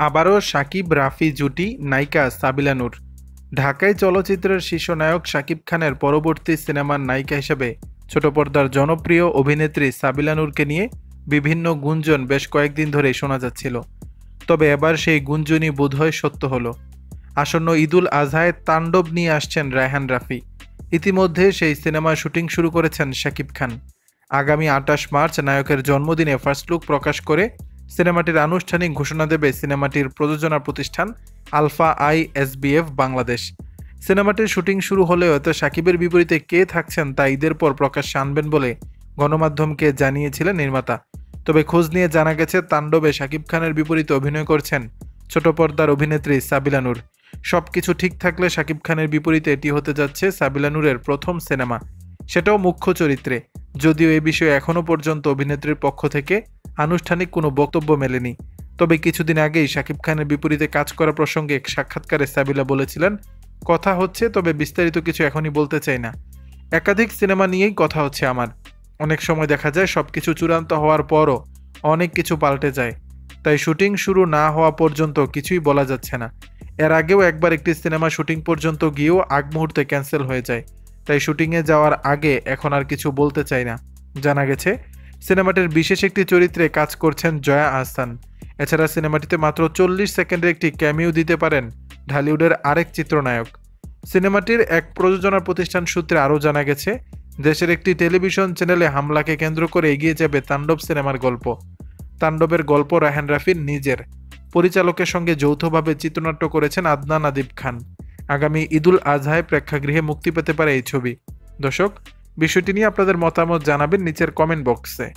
আবারও শাকিব রাফি জুটি, নায়িকা সাবিলা নূর। ঢাকাই চলচ্চিত্রের শীর্ষ নায়ক শাকিব খানের পরবর্তী সিনেমার নায়িকা হিসেবে ছোট পর্দার জনপ্রিয় অভিনেত্রী সাবিলা নূরকে নিয়ে বিভিন্ন গুঞ্জন বেশ কয়েকদিন ধরেই শোনা যাচ্ছিল। তবে এবার সেই গুঞ্জনই বোধহয় সত্য হলো। আসন্ন ঈদুল আজহায় তাণ্ডব নিয়ে আসছেন রায়হান রাফি। ইতিমধ্যে সেই সিনেমার শুটিং শুরু করেছেন শাকিব খান। আগামী ২৮ মার্চ নায়কের জন্মদিনে ফার্স্ট লুক প্রকাশ করে সিনেমাটির আনুষ্ঠানিক ঘোষণা দেবে সিনেমাটির প্রযোজনা প্রতিষ্ঠান আলফা আই এসবিএফ বাংলাদেশ। সিনেমাটির শুটিং শুরু হলেও এতে শাকিবের বিপরীতে কে থাকছেন তা ঈদের পর প্রকাশ্যে আনবেন বলে গণমাধ্যমকে জানিয়েছিলেন নির্মাতা। তবে খোঁজ নিয়ে জানা গেছে তাণ্ডবে শাকিব খানের বিপরীতে অভিনয় করছেন ছোট পর্দার অভিনেত্রী সাবিলা নূর। সবকিছু ঠিক থাকলে শাকিব খানের বিপরীতে এটি হতে যাচ্ছে সাবিলা নূরের প্রথম সিনেমা, সেটাও মুখ্য চরিত্রে। যদিও এ বিষয়ে এখনও পর্যন্ত অভিনেত্রীর পক্ষ থেকে আনুষ্ঠানিক কোনো বক্তব্য মেলেনি। তবে কিছুদিন আগেই শাকিব খানের বিপরীতে কাজ করা প্রসঙ্গে এক সাক্ষাৎকারে সাবিলা বলেছিলেন, কথা হচ্ছে, তবে বিস্তারিত কিছু এখনই বলতে চাই না। একাধিক সিনেমা নিয়েই কথা হচ্ছে আমার। অনেক সময় দেখা যায় সবকিছু চূড়ান্ত হওয়ার পরও অনেক কিছু পাল্টে যায়, তাই শুটিং শুরু না হওয়া পর্যন্ত কিছুই বলা যাচ্ছে না। এর আগেও একবার একটি সিনেমা শুটিং পর্যন্ত গিয়েও আগ মুহূর্তে ক্যান্সেল হয়ে যায়, তাই শুটিংয়ে যাওয়ার আগে এখন আর কিছু বলতে চাই না। জানা গেছে সিনেমাটির বিশেষ একটি চরিত্রে কাজ করছেন জয়া আহসান। এছাড়া সিনেমাটিতে মাত্র 40 সেকেন্ডের একটি ক্যামিও দিতে পারেন ঢালিউডের আরেক চিত্রনায়ক। সিনেমাটির এক প্রযোজনা প্রতিষ্ঠান সূত্রে আরও জানা গেছে, দেশের একটি টেলিভিশন চ্যানেলে হামলাকে কেন্দ্র করে এগিয়ে যাবে তাণ্ডব সিনেমার গল্প। তাণ্ডবের গল্প রায়হান রাফির নিজের। পরিচালকের সঙ্গে যৌথভাবে চিত্রনাট্য করেছেন আদনান আদিব খান। আগামী ঈদুল আজহায় প্রেক্ষাগৃহে মুক্তি পেতে পারে এই ছবি। দর্শক, বিষয়টি নিয়ে আপনাদের মতামত জানাবেন নিচের কমেন্ট বক্সে।